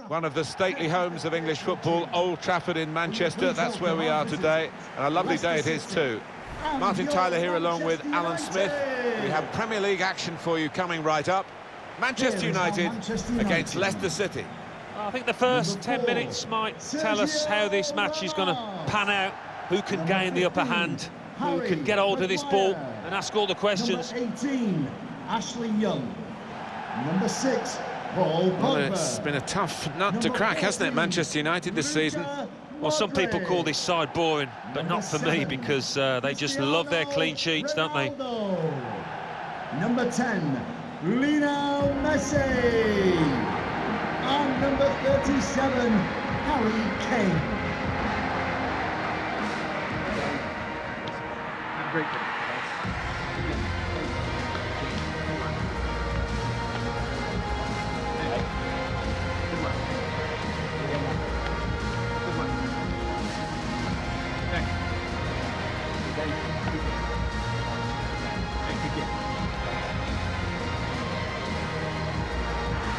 One of the stately homes of English football, Old Trafford in Manchester. That's where we are today, and a lovely day it is too. Martin Tyler here along with Alan Smith. We have Premier League action for you coming right up. Manchester United against Leicester City. I think the first 10 minutes might tell us how this match is going to pan out. Who can gain the upper hand? Who can get hold of this ball and ask all the questions? Number 18, Ashley Young. Number 6, Paul Pogba. Well, it's been a tough nut to crack, hasn't it, Manchester United this season? Well, some people call this side boring, but not for me, because they just love their clean sheets, don't they? Number 10, Lionel Messi. And number 37, Harry Kane.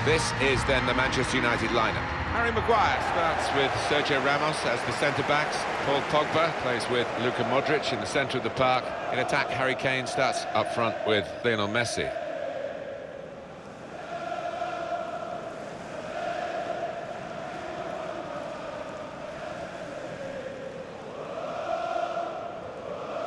This is then the Manchester United lineup. Harry Maguire starts with Sergio Ramos as the centre-backs. Paul Pogba plays with Luka Modric in the centre of the park. In attack, Harry Kane starts up front with Lionel Messi.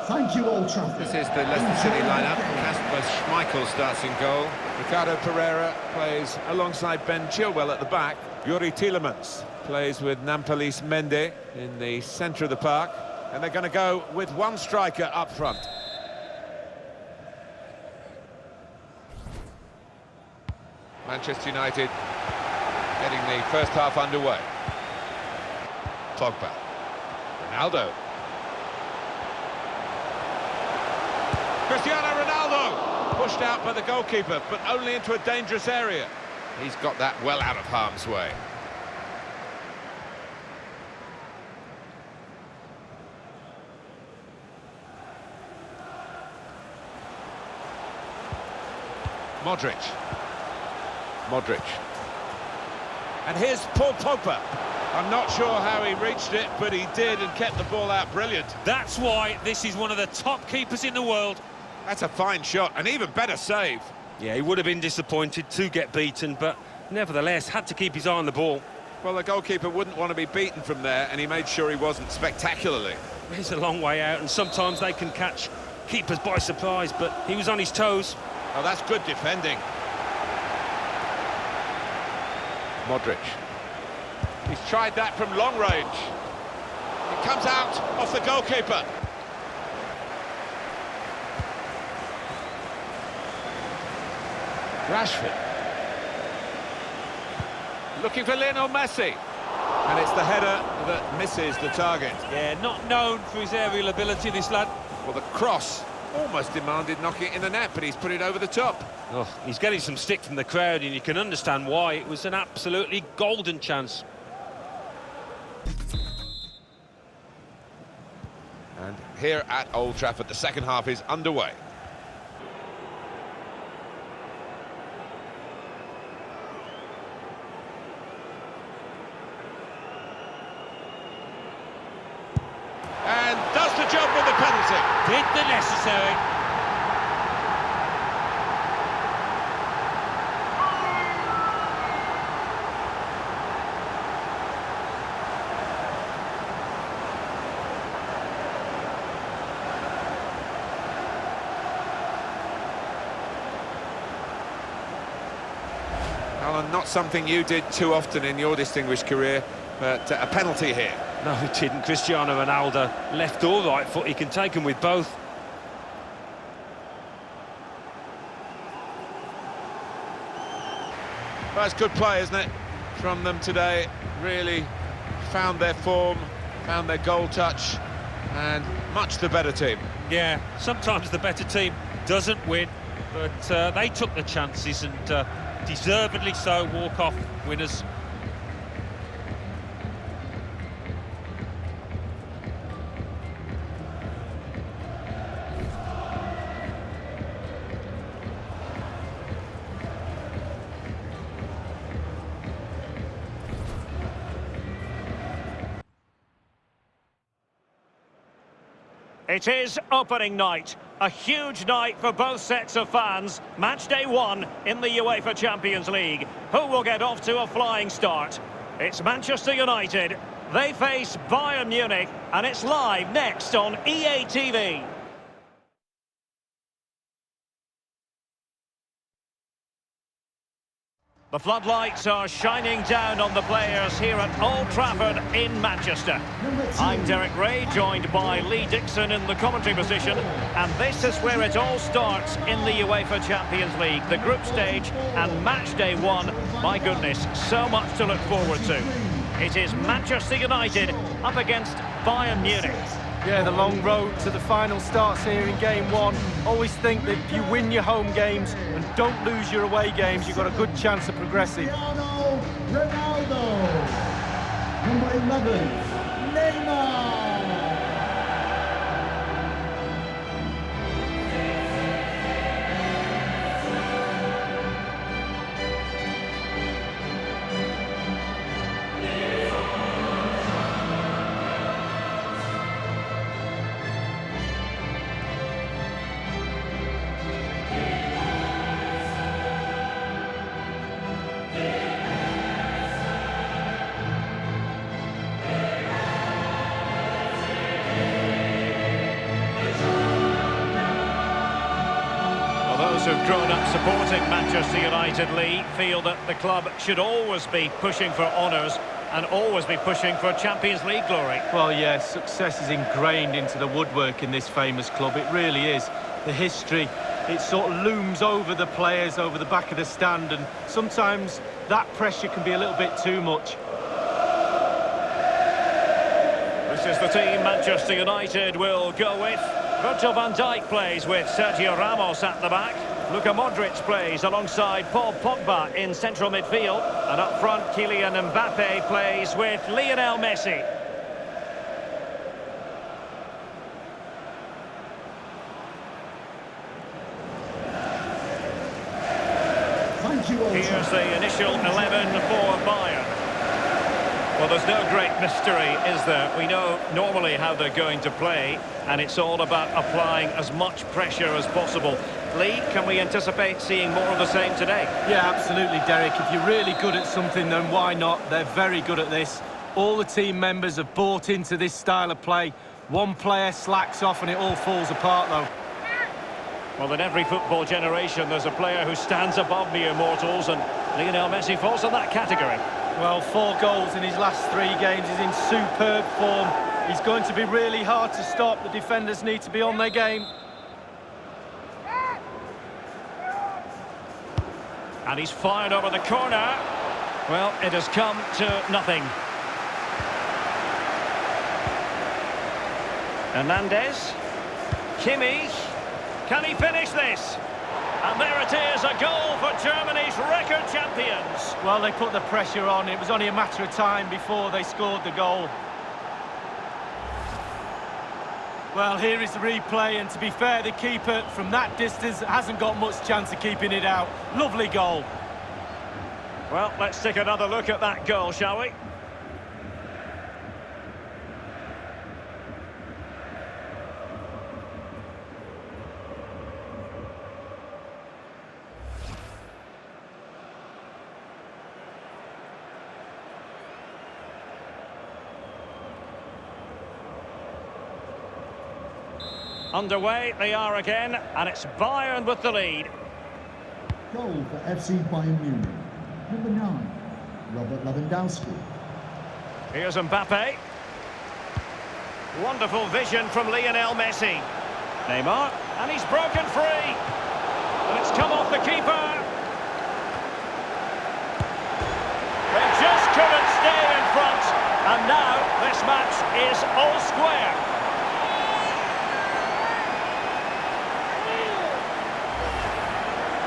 Thank you, Old Trafford. This is the Leicester City lineup. Kasper Schmeichel starts in goal. Ricardo Pereira plays alongside Ben Chilwell at the back. Yuri Tielemans plays with Nampalys Mendy in the centre of the park. And they're going to go with one striker up front. Manchester United getting the first half underway. Pogba. Ronaldo. Cristiano Ronaldo pushed out by the goalkeeper, but only into a dangerous area. He's got that well out of harm's way. Modric. And here's Paul Pogba. I'm not sure how he reached it, but he did and kept the ball out brilliant. That's why this is one of the top keepers in the world. That's a fine shot, an even better save. Yeah, he would have been disappointed to get beaten, but nevertheless had to keep his eye on the ball. Well, the goalkeeper wouldn't want to be beaten from there, and he made sure he wasn't spectacularly. He's a long way out, and sometimes they can catch keepers by surprise, but he was on his toes. Oh, that's good defending. Modric. He's tried that from long range. It comes out off the goalkeeper. Rashford. Looking for Lionel Messi. And it's the header that misses the target. Yeah, not known for his aerial ability, this lad. Well, the cross almost demanded knocking it in the net, but he's put it over the top. Oh, he's getting some stick from the crowd, and you can understand why. It was an absolutely golden chance. And here at Old Trafford, the second half is underway. And does the job with the penalty. Did the necessary. Alan, not something you did too often in your distinguished career, but a penalty here. No, he didn't. Cristiano Ronaldo, left or right foot, he can take them with both. Well, it's good play, isn't it, from them today. Really found their form, found their goal touch, and much the better team. Yeah, sometimes the better team doesn't win, but they took the chances and deservedly so walk off winners. It is opening night. A huge night for both sets of fans. Match day 1 in the UEFA Champions League. Who will get off to a flying start? It's Manchester United. They face Bayern Munich, and it's live next on EA TV. The floodlights are shining down on the players here at Old Trafford in Manchester. I'm Derek Ray, joined by Lee Dixon in the commentary position, and this is where it all starts in the UEFA Champions League, the group stage and match day 1. My goodness, so much to look forward to. It is Manchester United up against Bayern Munich. Yeah, the long road to the final starts here in game 1. Always think that if you win your home games and don't lose your away games, you've got a good chance of progressing. Cristiano Ronaldo. Number 11, Neymar. Those who've grown up supporting Manchester United, Lee, feel that the club should always be pushing for honours and always be pushing for Champions League glory. Well, yeah, success is ingrained into the woodwork in this famous club. It really is. The history, it sort of looms over the players, over the back of the stand, and sometimes that pressure can be a little bit too much. This is the team Manchester United will go with. Virgil van Dijk plays with Sergio Ramos at the back. Luka Modric plays alongside Paul Pogba in central midfield. And up front, Kylian Mbappe plays with Lionel Messi. Thank you all. Here's the initial 11 for Bayern. Well, there's no great mystery, is there? We know normally how they're going to play, and it's all about applying as much pressure as possible. Lee, can we anticipate seeing more of the same today? Yeah, absolutely, Derek. If you're really good at something, then why not? They're very good at this. All the team members have bought into this style of play. One player slacks off and it all falls apart, though. Well, in every football generation, there's a player who stands above mere mortals, and Lionel Messi falls in that category. Well, 4 goals in his last 3 games. He's in superb form. He's going to be really hard to stop. The defenders need to be on their game. And he's fired over the corner. Well, it has come to nothing. Hernandez. Kimmich. Can he finish this? And there it is, a goal for Germany's record champions. Well, they put the pressure on. It was only a matter of time before they scored the goal. Well, here is the replay, and to be fair, the keeper from that distance hasn't got much chance of keeping it out. Lovely goal. Well, let's take another look at that goal, shall we? Underway they are again, and it's Bayern with the lead. Goal for FC Bayern Munich. Number 9, Robert Lewandowski. Here's Mbappe. Wonderful vision from Lionel Messi. Neymar, and he's broken free. And it's come off the keeper. They just couldn't stay in front. And now this match is all square.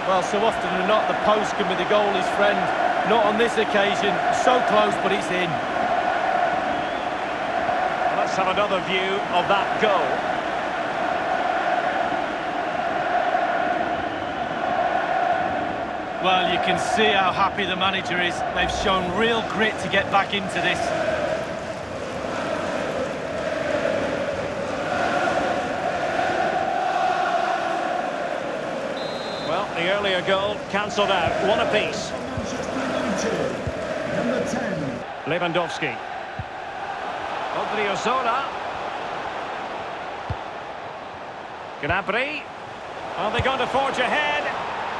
Well, so often than not, the post can be the goalie's friend. Not on this occasion. So close, but it's in. Let's have another view of that goal. Well, you can see how happy the manager is. They've shown real grit to get back into this. Well, the earlier goal cancelled out, one apiece. Manchester United, number 10. Lewandowski. Odriozola. Gnabry. Are they going to forge ahead?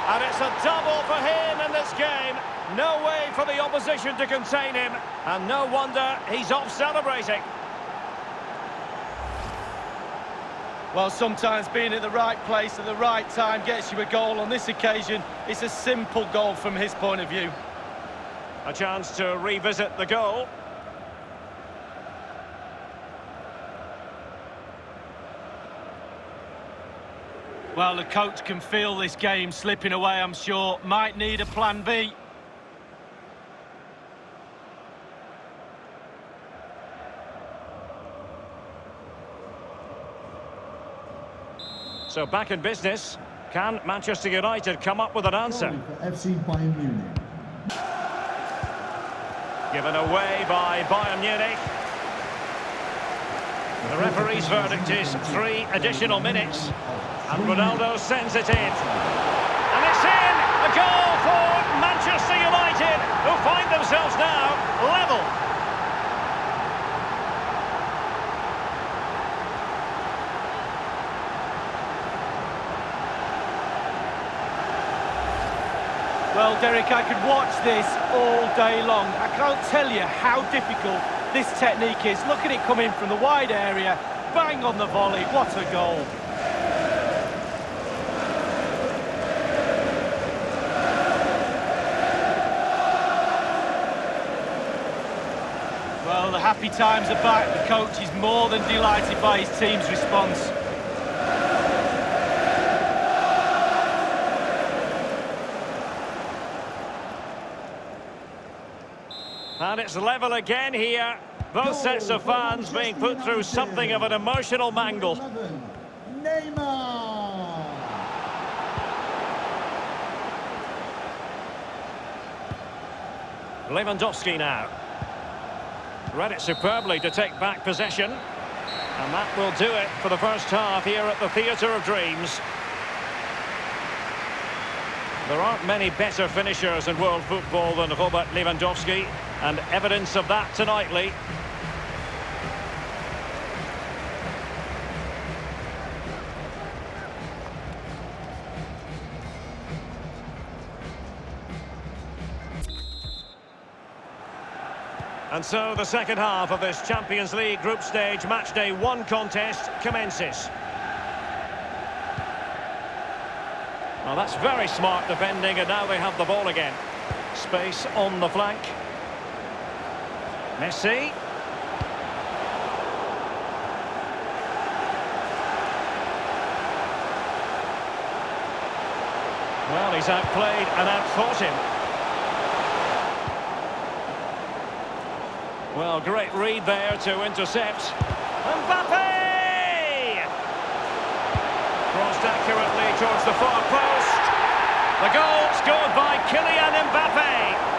And it's a double for him in this game. No way for the opposition to contain him. And no wonder he's off celebrating. Well, sometimes being at the right place at the right time gets you a goal. On this occasion, it's a simple goal from his point of view. A chance to revisit the goal. Well, the coach can feel this game slipping away, I'm sure. Might need a plan B. So back in business. Can Manchester United come up with an answer? Goal for FC Bayern Munich. Given away by Bayern Munich. The referee's verdict is 3 additional minutes. And Ronaldo sends it in. And it's in! A goal for Manchester United, who find themselves now level. Well, Derek, I could watch this all day long. I can't tell you how difficult this technique is. Look at it coming from the wide area. Bang on the volley. What a goal. Well, the happy times are back. The coach is more than delighted by his team's response. And it's level again here. Both sets of fans being put through something of an emotional mangle. 11, Neymar. Lewandowski now. Read it superbly to take back possession. And that will do it for the first half here at the Theatre of Dreams. There aren't many better finishers in world football than Robert Lewandowski, and evidence of that tonight, Lee. And so the second half of this Champions League group stage matchday 1 contest commences. Well, that's very smart defending, and now they have the ball again. Space on the flank. Messi. Well, he's outplayed and outfought him. Well, great read there to intercept. Mbappe! Crossed accurately towards the far post. The goal scored by Kylian Mbappe.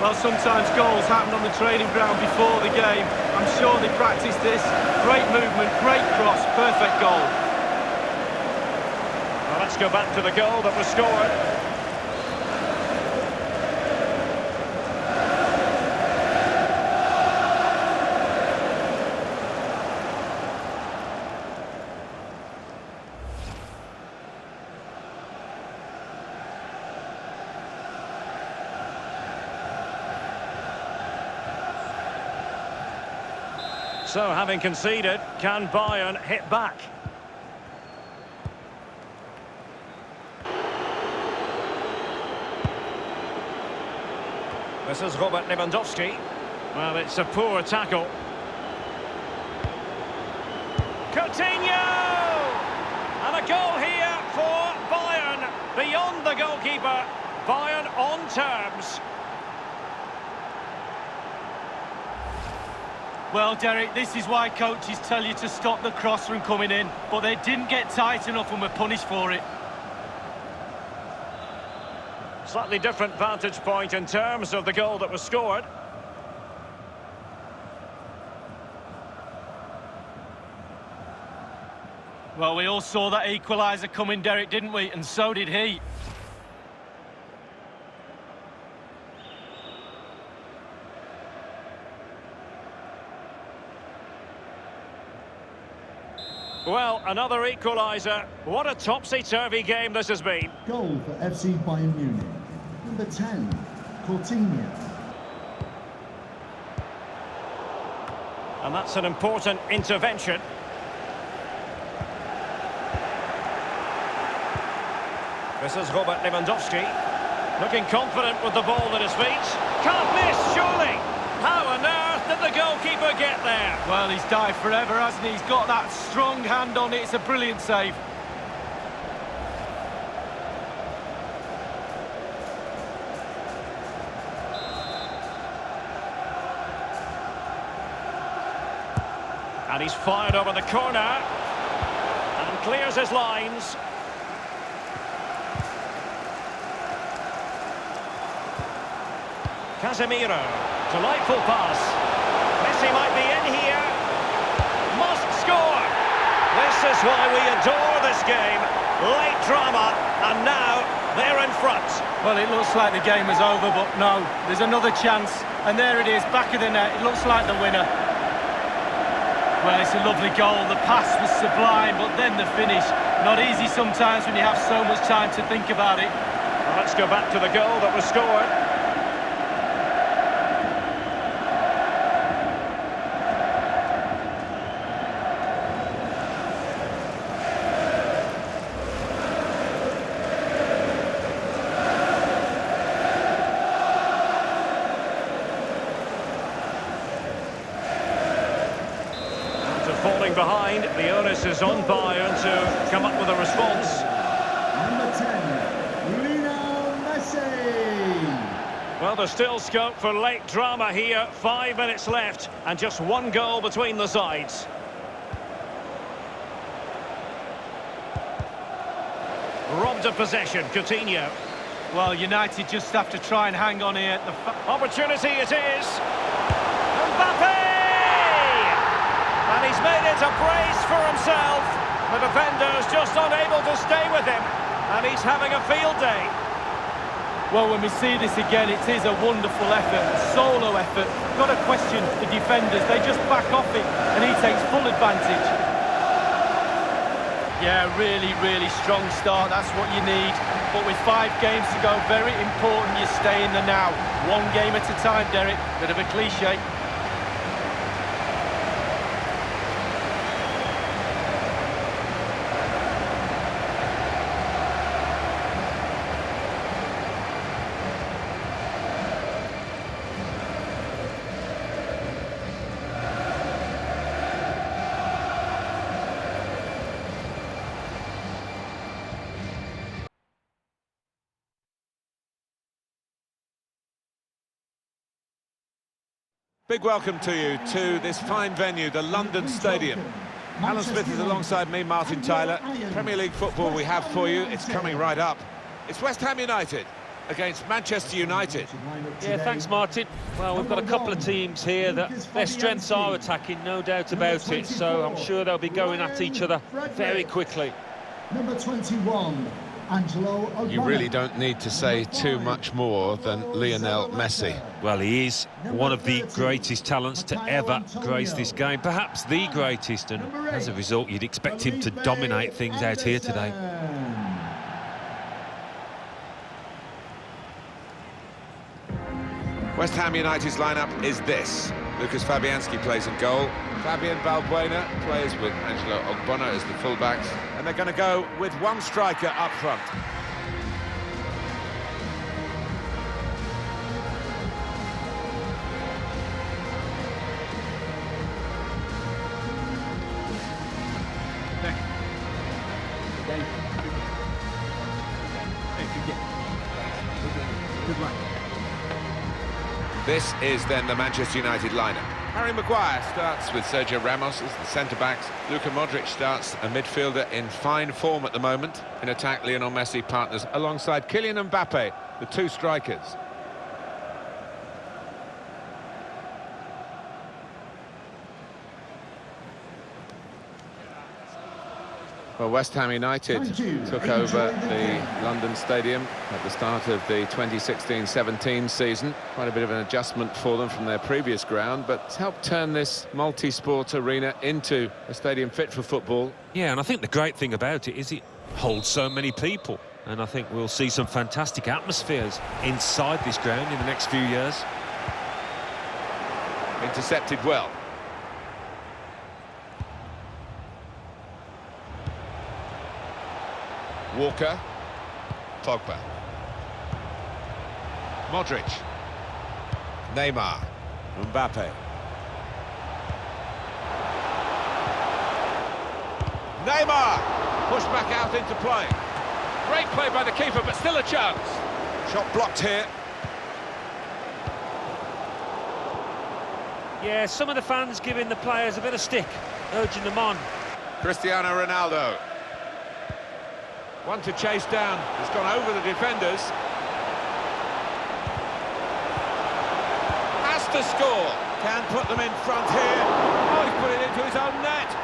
Well, sometimes goals happen on the training ground before the game. I'm sure they practiced this. Great movement, great cross, perfect goal. Well, let's go back to the goal that was scored. So, having conceded, can Bayern hit back? This is Robert Lewandowski. Well, it's a poor tackle. Coutinho! And a goal here for Bayern. Beyond the goalkeeper. Bayern on terms. Well, Derek, this is why coaches tell you to stop the cross from coming in, but they didn't get tight enough and were punished for it. Slightly different vantage point in terms of the goal that was scored. Well, we all saw that equaliser coming, Derek, didn't we? And so did he. Well, another equaliser. What a topsy-turvy game this has been. Goal for FC Bayern Munich. Number 10, Coutinho. And that's an important intervention. This is Robert Lewandowski, looking confident with the ball at his feet. Can't miss, surely! How on earth did the goalkeeper get there? Well, he's dived forever, hasn't he? He's got that strong hand on it. It's a brilliant save. And he's fired over the corner and clears his lines. Casemiro, delightful pass. Messi might be in here. Must score. This is why we adore this game. Late drama, and now they're in front. Well, it looks like the game is over, but no, there's another chance. And there it is, back of the net. It looks like the winner. Well, it's a lovely goal. The pass was sublime, but then the finish. Not easy sometimes when you have so much time to think about it. Well, let's go back to the goal that was scored. Falling behind, the onus is on Bayern to come up with a response. Number 10, Lionel Messi. Well, there's still scope for late drama here. 5 minutes left and just one goal between the sides. Robbed of possession, Coutinho. Well, United just have to try and hang on here. Opportunity it is. Mbappe! And he's made it a brace for himself. The defender's just unable to stay with him. And he's having a field day. Well, when we see this again, it is a wonderful effort, a solo effort. Got to question the defenders. They just back off it, and he takes full advantage. Yeah, really, really strong start. That's what you need. But with 5 games to go, very important you stay in the now. One game at a time, Derek. Bit of a cliche. Big welcome to you to this fine venue, the London Stadium. Alan Smith is alongside me, Martin Tyler. Premier League football we have for you, it's coming right up. It's West Ham United against Manchester United. Yeah, thanks, Martin. Well, we've got a couple of teams here that their strengths are attacking, no doubt about it, so I'm sure they'll be going at each other very quickly. Number 21, Angelo. You really don't need to say too much more than Lionel Messi. Well, he is one of the greatest talents to ever grace this game, perhaps the greatest, and as a result you'd expect him to dominate things out here today. West Ham United's lineup is this. Lucas Fabianski plays in goal. Fabian Balbuena plays with Angelo Ogbonna as the fullbacks. And they're going to go with one striker up front. Good luck. This is then the Manchester United lineup. Harry Maguire starts with Sergio Ramos as the centre-backs. Luka Modric starts, a midfielder in fine form at the moment. In attack, Lionel Messi partners alongside Kylian Mbappe, the 2 strikers. Well, West Ham United took over the London Stadium at the start of the 2016-17 season. Quite a bit of an adjustment for them from their previous ground, but it's helped turn this multi-sport arena into a stadium fit for football. Yeah, and I think the great thing about it is it holds so many people. And I think we'll see some fantastic atmospheres inside this ground in the next few years. Intercepted well. Walker. Pogba. Modric. Neymar. Mbappe. Neymar! Pushed back out into play. Great play by the keeper, but still a chance. Shot blocked here. Yeah, some of the fans giving the players a bit of stick, urging them on. Cristiano Ronaldo. One to chase down. He's gone over the defenders. Has to score. Can put them in front here. Oh, he's put it into his own net.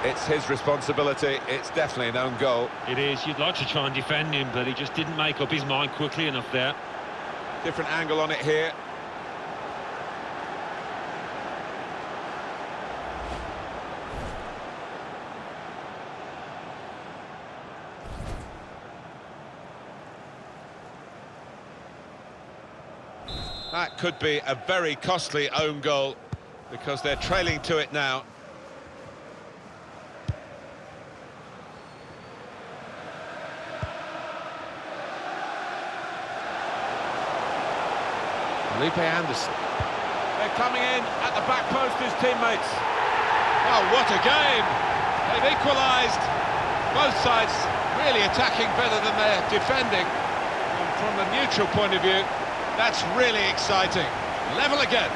It's his responsibility. It's definitely an own goal. It is. You'd like to try and defend him, but he just didn't make up his mind quickly enough there. Different angle on it here. That could be a very costly own goal because they're trailing to it now. Felipe Anderson. They're coming in at the back post, his teammates. Oh, what a game! They've equalised. Both sides really attacking better than they're defending. And from the neutral point of view, that's really exciting. Level again.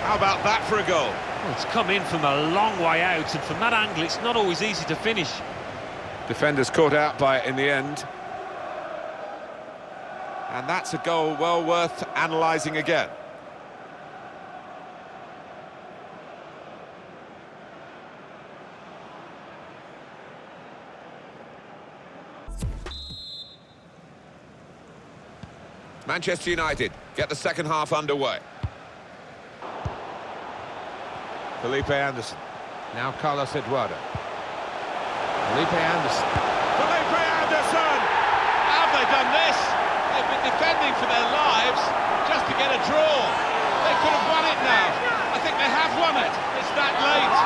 How about that for a goal? Well, it's come in from a long way out, and from that angle, it's not always easy to finish. Defenders caught out by it in the end. And that's a goal well worth analysing again. Manchester United get the second half underway. Felipe Anderson. Now Carlos Eduardo. Felipe Anderson. Felipe Anderson! How have they done this? They've been defending for their lives just to get a draw. They could have won it now. I think they have won it. It's that late.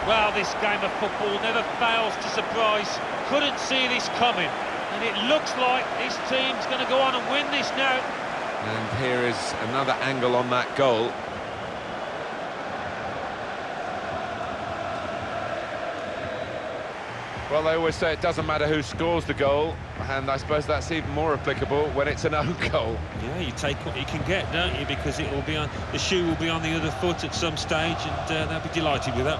Well, this game of football never fails to surprise. Couldn't see this coming. And it looks like this team's going to go on and win this now. And here is another angle on that goal. Well, they always say it doesn't matter who scores the goal, and I suppose that's even more applicable when it's an own goal. Yeah, you take what you can get, don't you? Because it will be on, the shoe will be on the other foot at some stage, and they'll be delighted with that.